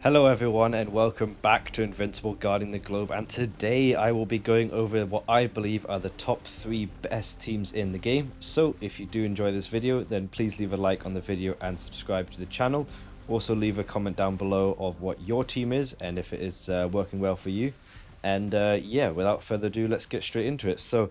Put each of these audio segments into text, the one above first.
Hello everyone and welcome back to Invincible Guarding the Globe, and today I will be going over what I believe are the top 3 best teams in the game. So if you do enjoy this video, then please leave a like on the video and subscribe to the channel. Also leave a comment down below of what your team is and if it is working well for you. And yeah, without further ado, let's get straight into it. So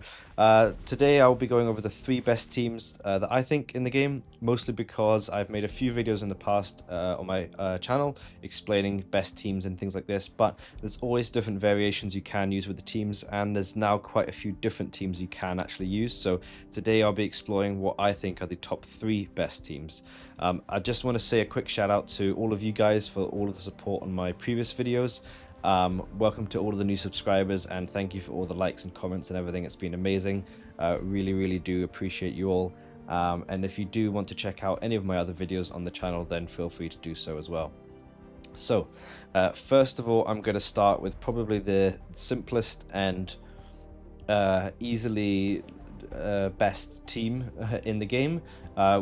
today I'll be going over the 3 best teams that I think in the game, mostly because I've made a few videos in the past on my channel explaining best teams and things like this, but there's always different variations you can use with the teams, and there's now quite a few different teams you can actually use. So today I'll be exploring what I think are the top 3 best teams. I just want to say a quick shout out to all of you guys for all of the support on my previous videos. Welcome to all of the new subscribers, and thank you for all the likes and comments and everything. It's been amazing. Really do appreciate you all. And if you do want to check out any of my other videos on the channel, then feel free to do so as well. So first of all, I'm going to start with probably the simplest and easily best team in the game,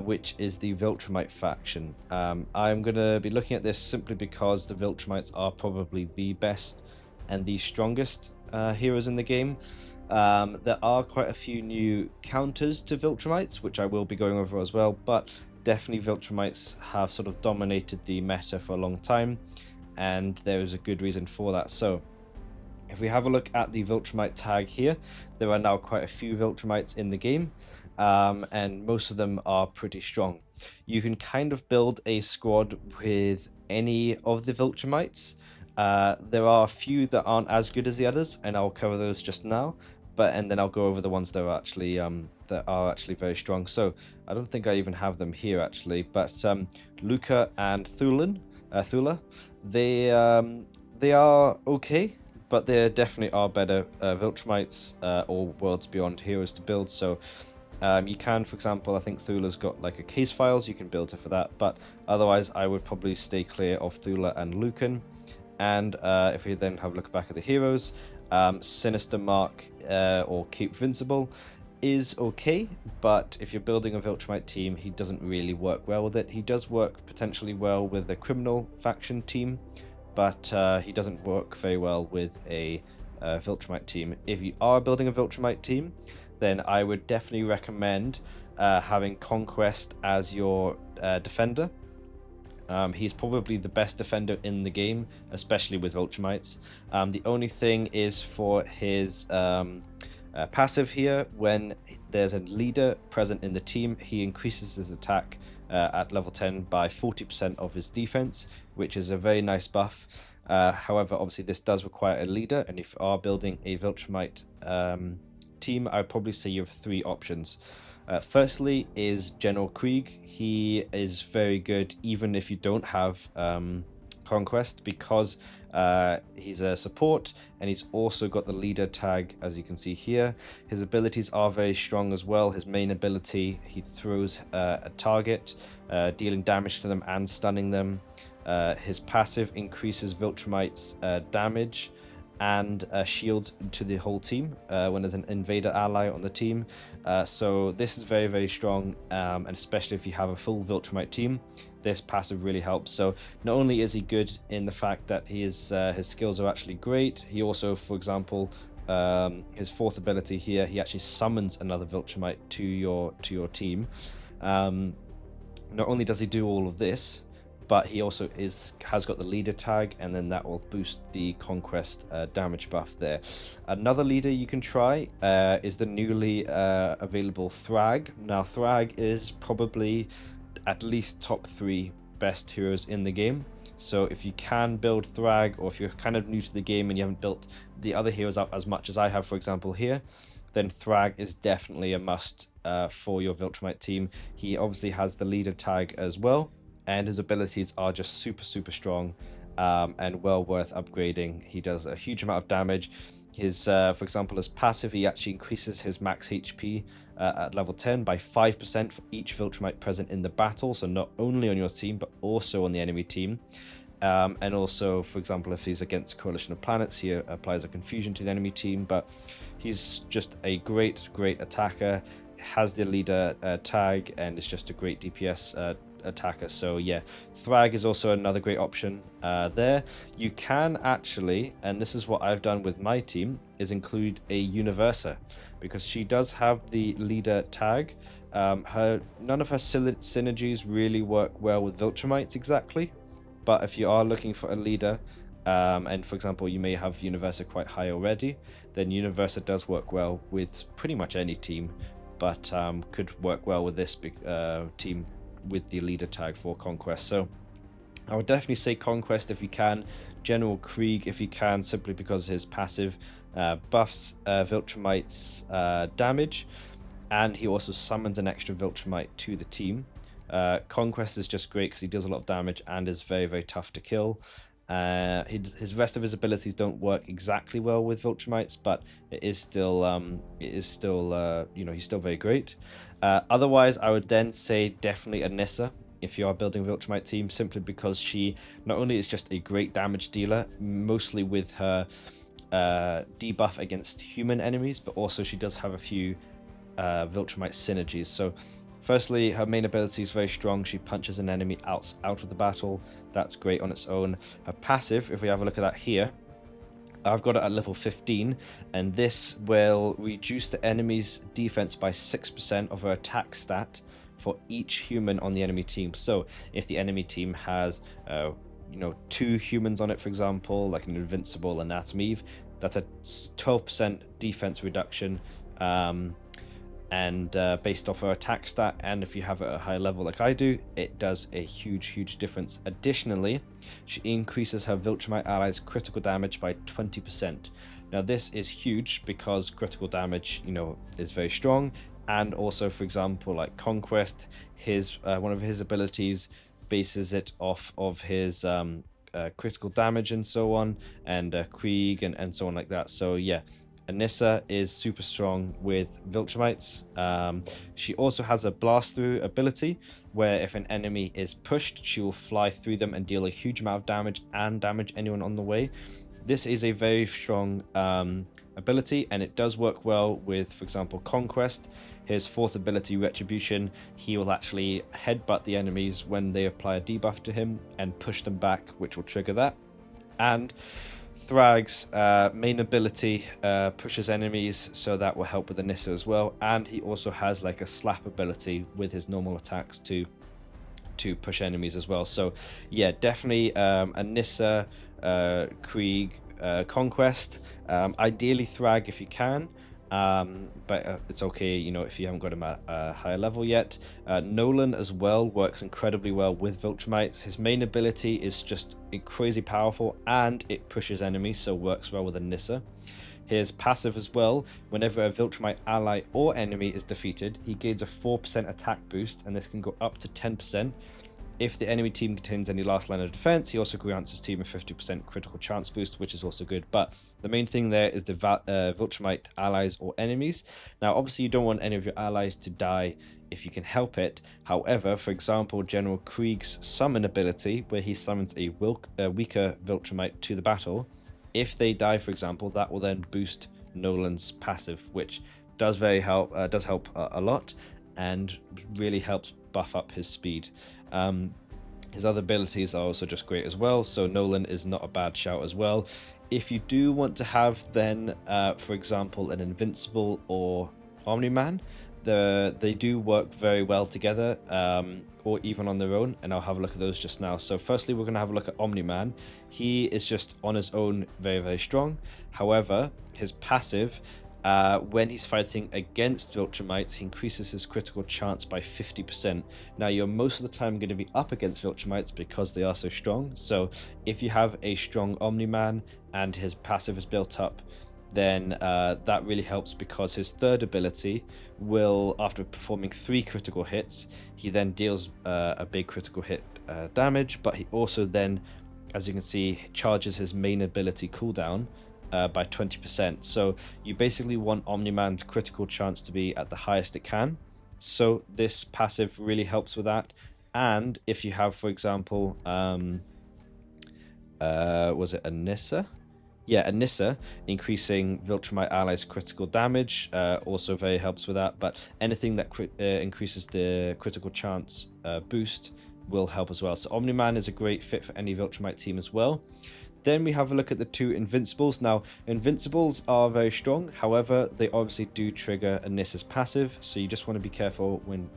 which is the Viltrumite faction. I'm going to be looking at this simply because the Viltrumites are probably the best and the strongest heroes in the game. There are quite a few new counters to Viltrumites, which I will be going over as well, but definitely Viltrumites have sort of dominated the meta for a long time, and there is a good reason for that. So if we have a look at the Viltrumite tag here, there are now quite a few Viltrumites in the game, and most of them are pretty strong. You can kind of build a squad with any of the Viltrumites. There are a few that aren't as good as the others, and I'll cover those just now. And then I'll go over the ones that are actually very strong. So I don't think I even have them here actually, but Luca and Thula, they are okay, but there definitely are better Viltrumites or Worlds Beyond heroes to build. So you can, for example, I think Thula's got like a case files, you can build her for that, but otherwise I would probably stay clear of Thula and Lucan. And if we then have a look back at the heroes, Sinister Mark or Keep Invincible is okay, but if you're building a Viltrumite team, he doesn't really work well with it. He does work potentially well with a criminal faction team, but he doesn't work very well with a Viltrumite team. If you are building a Viltrumite team, then I would definitely recommend having Conquest as your defender. He's probably the best defender in the game, especially with Viltrumites. The only thing is for his passive here, when there's a leader present in the team, he increases his attack at level 10 by 40% of his defense, which is a very nice buff. However, obviously this does require a leader, and if you are building a Viltrumite team, I would probably say you have 3 options. Firstly is General Krieg. He is very good even if you don't have Conquest, because he's a support and he's also got the leader tag, as you can see here. His abilities are very strong as well. His main ability, he throws a target, dealing damage to them and stunning them. His passive increases Viltrumite's damage and shield to the whole team when there's an invader ally on the team. So this is very strong, and especially if you have a full Viltrumite team, this passive really helps. So not only is he good in the fact that his skills are actually great, he also, for example, his 4th ability here, he actually summons another Viltrumite to your team. Not only does he do all of this, but he also has got the leader tag, and then that will boost the Conquest damage buff there. Another leader you can try is the newly available Thrag. Now Thrag is probably at least top 3 best heroes in the game. So if you can build Thrag, or if you're kind of new to the game and you haven't built the other heroes up as much as I have, for example here, then Thrag is definitely a must for your Viltrumite team. He obviously has the leader tag as well, and his abilities are just super strong and well worth upgrading. He does a huge amount of damage. His for example, his passive, he actually increases his max HP at level 10 by 5% for each Viltrumite present in the battle, so not only on your team but also on the enemy team. And also, for example, if he's against a coalition of planets, he applies a confusion to the enemy team. But he's just a great attacker, has the leader tag, and is just a great DPS attacker. So yeah, Thrag is also another great option there. You can actually, and this is what I've done with my team, is include a Universa, because she does have the leader tag. None of her synergies really work well with Viltrumites exactly, but if you are looking for a leader, and for example you may have Universa quite high already, then Universa does work well with pretty much any team, but could work well with this team with the leader tag for Conquest. So I would definitely say Conquest if you can, General Krieg if you can, simply because his passive buffs Viltrumite's damage, and he also summons an extra Viltrumite to the team. Conquest is just great because he deals a lot of damage and is very, very tough to kill. His rest of his abilities don't work exactly well with Viltrumites, but it is still he's still very great. Otherwise, I would then say definitely Anissa if you are building a Viltrumite team, simply because she not only is just a great damage dealer, mostly with her debuff against human enemies, but also she does have a few Viltrumite synergies. So firstly, her main ability is very strong. She punches an enemy out of the battle. That's great on its own. Her passive, if we have a look at that here, I've got it at level 15, and this will reduce the enemy's defense by 6% of her attack stat for each human on the enemy team. So if the enemy team has 2 humans on it, for example, like an Invincible and Atom Eve, that's a 12% defense reduction, and based off her attack stat, and if you have it at a high level like I do, it does a huge difference. Additionally, she increases her Viltrumite allies critical damage by 20%. Now this is huge because critical damage, is very strong, and also, for example, like Conquest, his one of his abilities bases it off of his critical damage and so on, and Krieg and so on like that. So yeah, Anissa is super strong with Viltrumites. She also has a blast through ability where if an enemy is pushed, she will fly through them and deal a huge amount of damage and damage anyone on the way. This is a very strong ability, and it does work well with, for example, Conquest. His 4th ability, Retribution, he will actually headbutt the enemies when they apply a debuff to him and push them back, which will trigger that. And Thrag's main ability pushes enemies, so that will help with Anissa as well. And he also has like a slap ability with his normal attacks to push enemies as well. So yeah, definitely Anissa, Krieg, Conquest, ideally Thrag if you can. But it's okay, if you haven't got him at a higher level yet. Nolan as well works incredibly well with Viltrumites. His main ability is just crazy powerful, and it pushes enemies, so works well with Anissa. His passive as well, whenever a Viltrumite ally or enemy is defeated, he gains a 4% attack boost, and this can go up to 10%. If the enemy team contains any last line of defense, he also grants his team a 50% critical chance boost, which is also good. But the main thing there is the Viltrumite allies or enemies. Now, obviously, you don't want any of your allies to die if you can help it. However, for example, General Krieg's summon ability, where he summons a weaker Viltrumite to the battle, if they die, for example, that will then boost Nolan's passive, which does help a lot, and really helps buff up his speed. His other abilities are also just great as well, so Nolan is not a bad shout as well. If you do want to have then, for example, an Invincible or Omni-Man, they do work very well together, or even on their own, and I'll have a look at those just now. So firstly, we're going to have a look at Omni-Man. He is just on his own very strong. However, his passive, when he's fighting against Viltrumites, he increases his critical chance by 50%. Now, you're most of the time going to be up against Viltrumites because they are so strong. So if you have a strong Omni-Man and his passive is built up, then that really helps, because his 3rd ability will, after performing 3 critical hits, he then deals a big critical hit damage, but he also then, as you can see, charges his main ability cooldown by 20%. So you basically want Omni-Man's critical chance to be at the highest it can. So this passive really helps with that. And if you have, for example, was it Anissa? Yeah, Anissa, increasing Viltrumite allies critical damage also very helps with that. But anything that increases the critical chance boost will help as well. So Omni-Man is a great fit for any Viltrumite team as well. Then we have a look at the 2 Invincibles. Now, Invincibles are very strong. However, they obviously do trigger a Nissa's passive, so you just want to be careful when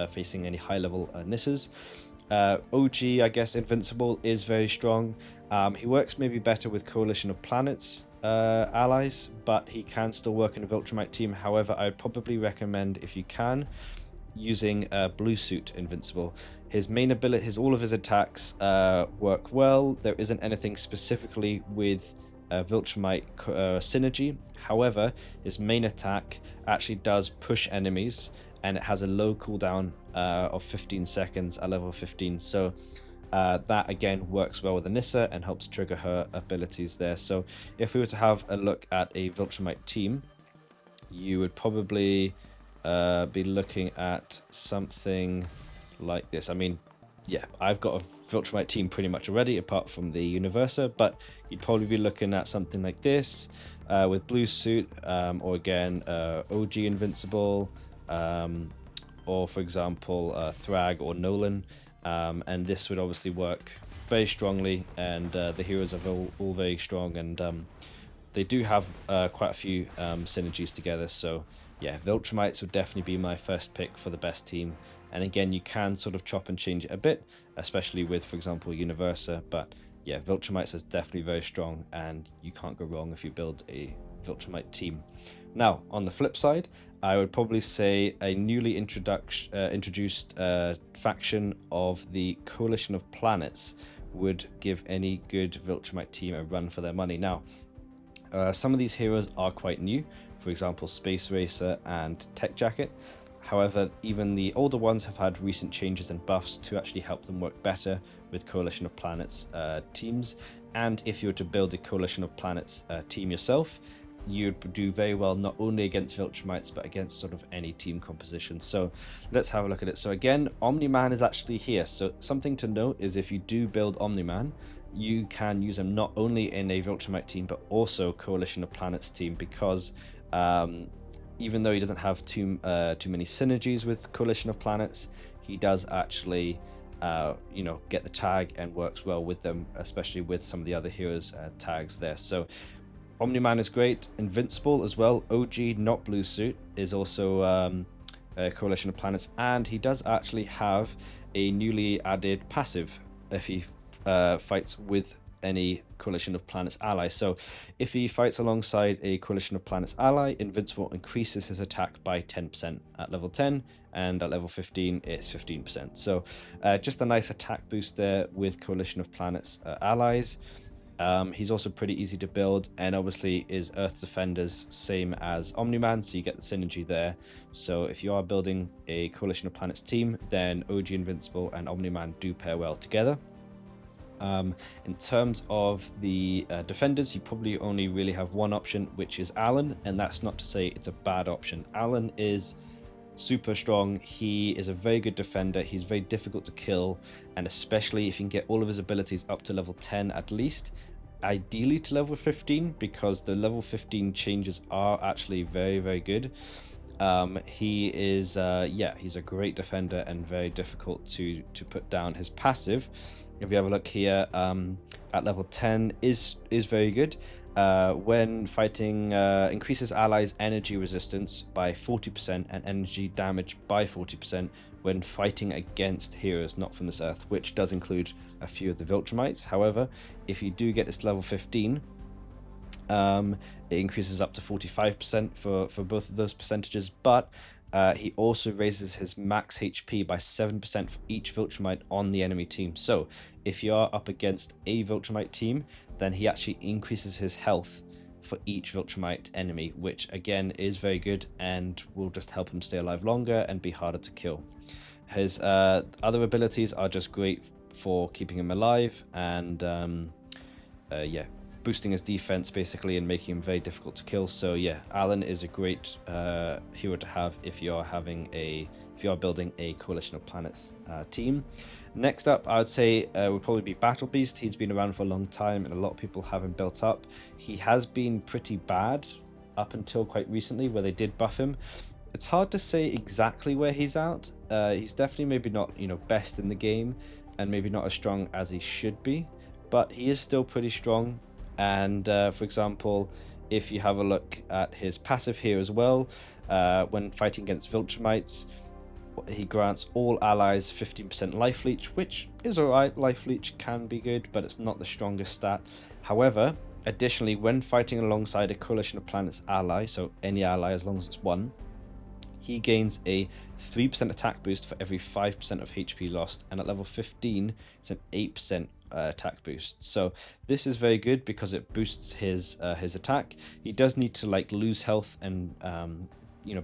facing any high-level Nissas. OG, I guess, Invincible is very strong. He works maybe better with Coalition of Planets allies, but he can still work in a Viltrumite team. However, I would probably recommend, if you can, using Blue Suit Invincible. His main ability, all of his attacks work well. There isn't anything specifically with Viltrumite synergy. However, his main attack actually does push enemies, and it has a low cooldown of 15 seconds at level 15. So that again works well with Anissa and helps trigger her abilities there. So if we were to have a look at a Viltrumite team, you would probably be looking at something like this. I mean, yeah, I've got a Viltrumite team pretty much already, apart from the Universa, but you'd probably be looking at something like this with Blue Suit, or again, OG Invincible, or for example, Thrag or Nolan, and this would obviously work very strongly, and the heroes are all very strong, and they do have quite a few synergies together. So yeah, Viltrumites would definitely be my first pick for the best team. And again, you can sort of chop and change it a bit, especially with, for example, Universa. But yeah, Viltrumites is definitely very strong, and you can't go wrong if you build a Viltrumite team. Now, on the flip side, I would probably say a newly introduced faction of the Coalition of Planets would give any good Viltrumite team a run for their money. Now, some of these heroes are quite new, for example, Space Racer and Tech Jacket. However, even the older ones have had recent changes and buffs to actually help them work better with Coalition of Planets teams. And if you were to build a Coalition of Planets team yourself, you'd do very well not only against Viltrumites, but against sort of any team composition. So let's have a look at it. So again, Omni-Man is actually here. So something to note is if you do build Omni-Man, you can use him not only in a Viltrumite team, but also Coalition of Planets team, because even though he doesn't have too many synergies with Coalition of Planets, he does actually get the tag and works well with them, especially with some of the other heroes tags there. So Omni-Man is great. Invincible as well, OG, not Blue Suit, is also a Coalition of Planets, and he does actually have a newly added passive if he fights with any Coalition of Planets ally. So if he fights alongside a Coalition of Planets ally, Invincible increases his attack by 10% at level 10, and at level 15 it's 15%. So just a nice attack boost there with Coalition of Planets allies. He's also pretty easy to build, and obviously is Earth Defenders, same as Omni-Man, so you get the synergy there. So if you are building a Coalition of Planets team, then OG Invincible and Omni-Man do pair well together. In terms of the defenders, you probably only really have one option, which is Alan, and that's not to say it's a bad option. Alan is super strong. He is a very good defender. He's very difficult to kill, and especially if you can get all of his abilities up to level 10 at least, ideally to level 15, because the level 15 changes are actually very, very good. He is he's a great defender and very difficult to put down. His passive, if you have a look here, at level 10 is very good. When fighting, increases allies' energy resistance by 40% and energy damage by 40% when fighting against heroes not from this earth, which does include a few of the Viltrumites. However, if you do get this level 15, it increases up to 45% for both of those percentages, but he also raises his max HP by 7% for each Viltrumite on the enemy team. So if you are up against a Viltrumite team, then he actually increases his health for each Viltrumite enemy, which again is very good and will just help him stay alive longer and be harder to kill. His other abilities are just great for keeping him alive and boosting his defense basically and making him very difficult to kill. So yeah, Alan is a great hero to have if you are building a Coalition of Planets team. Next up, I would say would probably be Battle Beast. He's been around for a long time and a lot of people have him built up. He has been pretty bad up until quite recently, where they did buff him. It's hard to say exactly where he's at. He's definitely maybe not, best in the game, and maybe not as strong as he should be, but he is still pretty strong. And for example, if you have a look at his passive here as well, when fighting against Viltrumites, he grants all allies 15% life leech, which is alright. Life leech can be good, but it's not the strongest stat. However, additionally, when fighting alongside a coalition of planets ally, so any ally as long as it's one, he gains a 3% attack boost for every 5% of HP lost, and at level 15, it's an 8% attack boost. So this is very good because it boosts his attack. He does need to like lose health and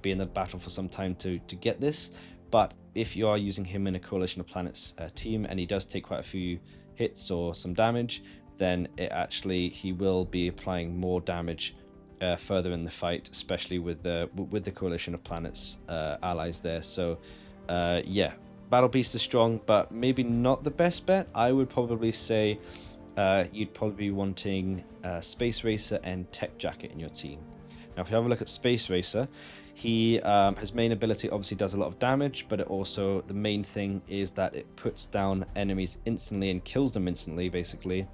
be in the battle for some time to get this. But if you are using him in a Coalition of Planets team, and he does take quite a few hits or some damage, then he will be applying more damage further in the fight, especially with the Coalition of Planets allies there. So yeah, Battle Beast is strong, but maybe not the best bet. I would probably say you'd probably be wanting Space Racer and Tech Jacket in your team. Now, if you have a look at Space Racer, his main ability obviously does a lot of damage, but the main thing is that it puts down enemies instantly and kills them instantly, basically,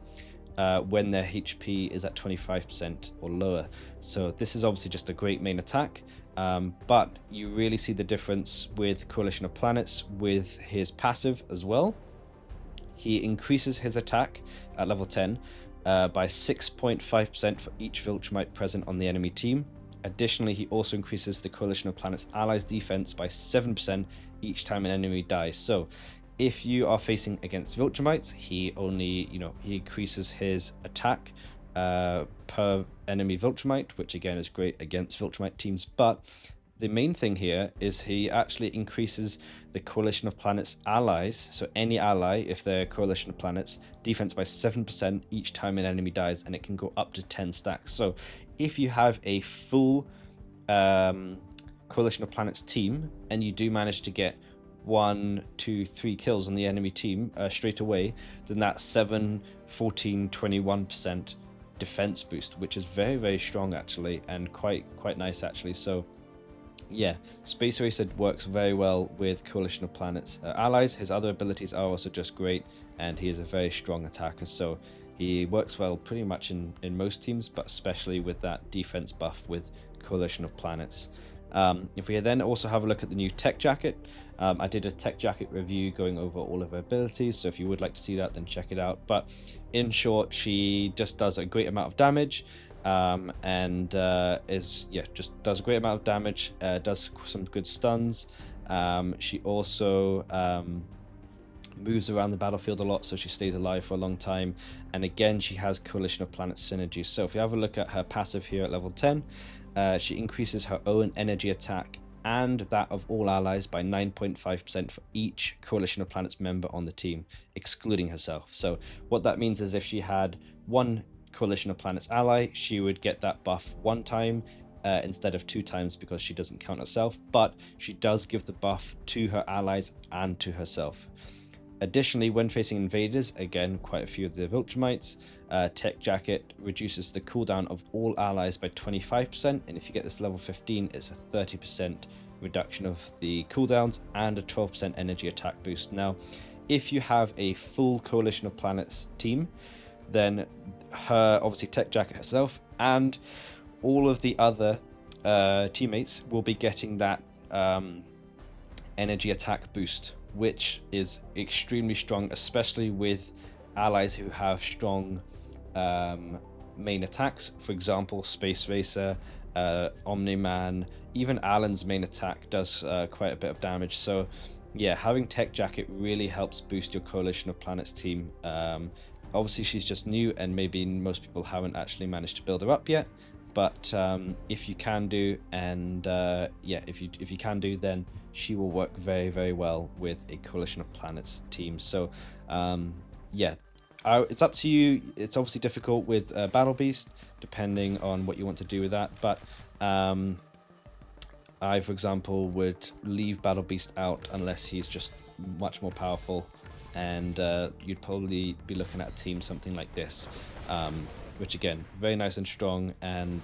when their HP is at 25% or lower. So this is obviously just a great main attack, but you really see the difference with Coalition of Planets with his passive as well. He increases his attack at level 10 by 6.5% for each Viltrumite present on the enemy team. Additionally, he also increases the Coalition of Planets allies defense by 7% each time an enemy dies. So if you are facing against Viltrumites, he increases his attack per enemy Viltrumite, which again is great against Viltrumite teams. But the main thing here is he actually increases the Coalition of Planets allies, so any ally, if they're Coalition of Planets, defense by 7% each time an enemy dies, and it can go up to 10 stacks. So if you have a full Coalition of Planets team, and you do manage to get 1, 2, 3 kills on the enemy team straight away, then that's 7, 14, 21% defense boost, which is very, very strong actually, and quite nice actually. So yeah, Space Racer works very well with Coalition of Planets allies. His other abilities are also just great, and he is a very strong attacker, so he works well pretty much in most teams, but especially with that defense buff with Coalition of Planets. If we then also have a look at the new Tech Jacket, I did a Tech Jacket review going over all of her abilities, so if you would like to see that, then check it out. But in short, she just does a great amount of damage, and just does a great amount of damage, does some good stuns. She also moves around the battlefield a lot, so she stays alive for a long time, and again she has Coalition of Planets synergy. So if you have a look at her passive here at level 10, she increases her own energy attack and that of all allies by 9.5% for each Coalition of Planets member on the team, excluding herself. So what that means is if she had one Coalition of Planets ally, she would get that buff one time instead of 2 times, because she doesn't count herself, but she does give the buff to her allies and to herself. Additionally, when facing invaders, again quite a few of the Viltrumites, Tech Jacket reduces the cooldown of all allies by 25%, and if you get this level 15, it's a 30% reduction of the cooldowns and a 12% energy attack boost. Now, if you have a full Coalition of Planets team, then her, obviously Tech Jacket herself, and all of the other teammates will be getting that energy attack boost, which is extremely strong, especially with allies who have strong main attacks. For example, Space Racer, Omni-Man, even Alan's main attack does quite a bit of damage. So yeah, having Tech Jacket really helps boost your Coalition of Planets team. Obviously she's just new, and maybe most people haven't actually managed to build her up yet, but if you can do, and if you can do, then she will work very, very well with a Coalition of Planets team. So it's up to you. It's obviously difficult with Battle Beast, depending on what you want to do with that, but I, for example, would leave Battle Beast out unless he's just much more powerful, and you'd probably be looking at a team something like this, which again, very nice and strong, and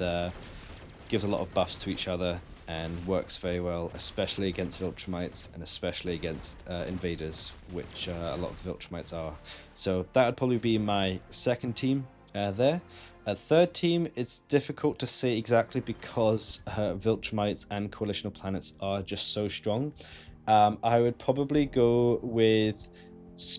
gives a lot of buffs to each other, and works very well, especially against Viltrumites and especially against invaders, which a lot of Viltrumites are. So that would probably be my second team there. Third team, it's difficult to say exactly because Viltrumites and coalitional planets are just so strong. I would probably go with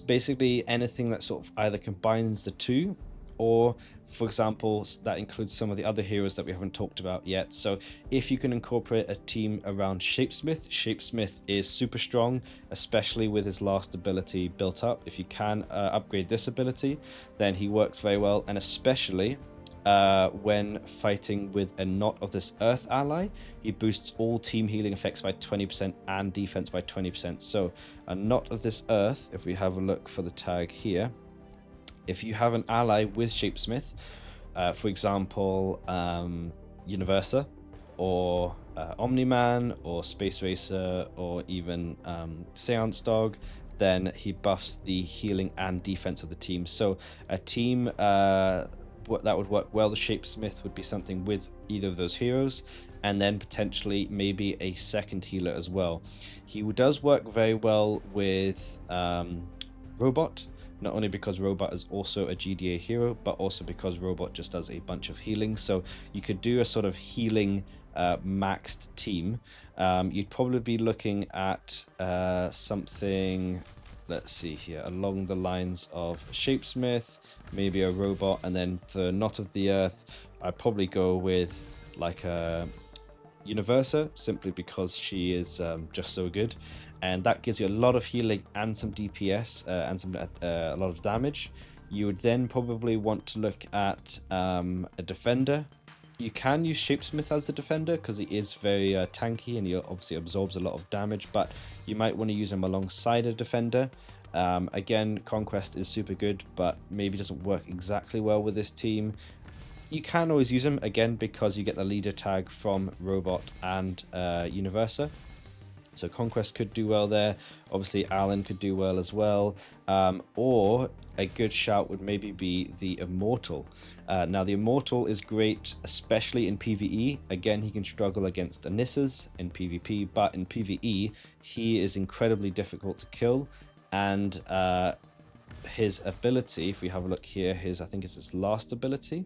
basically anything that sort of either combines the two, or for example that includes some of the other heroes that we haven't talked about yet. So if you can incorporate a team around Shapesmith is super strong, especially with his last ability built up. If you can upgrade this ability, then he works very well, and especially when fighting with a Not of this Earth ally, he boosts all team healing effects by 20% and defense by 20%. So a Not of this Earth, if we have a look for the tag here, if you have an ally with Shapesmith, for example, Universa, or Omni-Man, or Space Racer, or even Seance Dog, then he buffs the healing and defense of the team. So a team that would work well, the Shapesmith would be something with either of those heroes, and then potentially maybe a second healer as well. He does work very well with Robot, not only because Robot is also a GDA hero, but also because Robot just does a bunch of healing. So you could do a sort of healing maxed team. You'd probably be looking at something, let's see here, along the lines of Shapesmith, maybe a Robot, and then the Not of the Earth, I'd probably go with like a Universa, simply because she is just so good, and that gives you a lot of healing and some DPS and some a lot of damage. You would then probably want to look at a defender. You can use Shapesmith as a defender because he is very tanky and he obviously absorbs a lot of damage, but you might want to use him alongside a defender. Again, Conquest is super good, but maybe doesn't work exactly well with this team. You can always use him, again, because you get the leader tag from Robot and Universa. So Conquest could do well there. Obviously, Alan could do well as well. Or a good shout would maybe be the Immortal. Now, the Immortal is great, especially in PvE. Again, he can struggle against Anissas in PvP, but in PvE, he is incredibly difficult to kill. And his ability, if we have a look here, I think it's his last ability,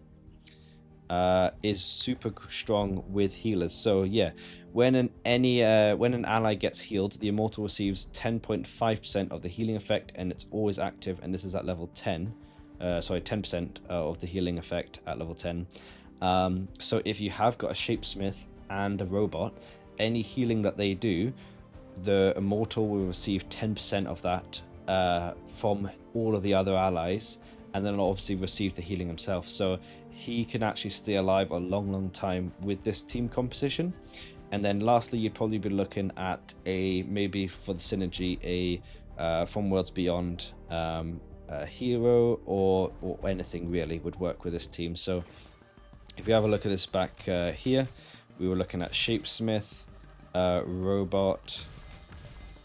is super strong with healers. So yeah, when an ally gets healed, the Immortal receives 10.5% of the healing effect, and it's always active, and this is at level 10. Sorry, 10% of the healing effect at level 10. So if you have got a Shapesmith and a Robot, any healing that they do, the Immortal will receive 10% of that from all of the other allies, and then obviously receive the healing himself. So he can actually stay alive a long time with this team composition. And then lastly, you'd probably be looking at maybe for the synergy, a From Worlds Beyond a hero, or anything really would work with this team. So if you have a look at this back here, we were looking at Shapesmith, Robot,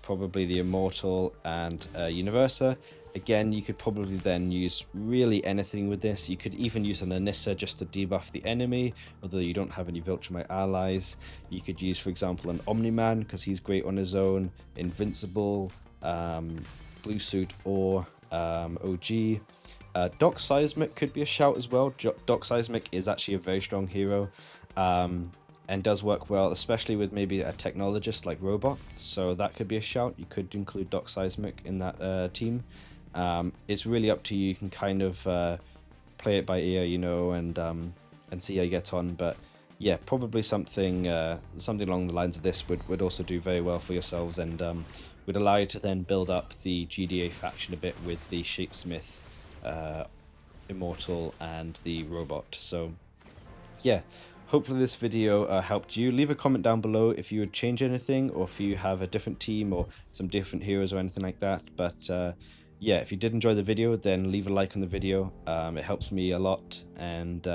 probably the Immortal, and Universa. Again, you could probably then use really anything with this. You could even use an Anissa just to debuff the enemy, although you don't have any Viltrumite allies. You could use, for example, an Omni-Man, because he's great on his own, Invincible, Blue Suit, or OG. Doc Seismic could be a shout as well. Doc Seismic is actually a very strong hero, and does work well, especially with maybe a technologist like Robot. So that could be a shout. You could include Doc Seismic in that team. It's really up to you. You can kind of play it by ear, and see how you get on. But yeah, probably something along the lines of this would also do very well for yourselves, and would allow you to then build up the GDA faction a bit with the Shapesmith, Immortal, and the Robot. So yeah, hopefully this video helped you. Leave a comment down below if you would change anything, or if you have a different team or some different heroes or anything like that. But yeah, if you did enjoy the video, then leave a like on the video. It helps me a lot. And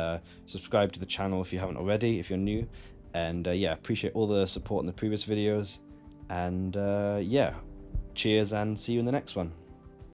subscribe to the channel if you haven't already, if you're new. And yeah, appreciate all the support in the previous videos. And yeah, cheers, and see you in the next one.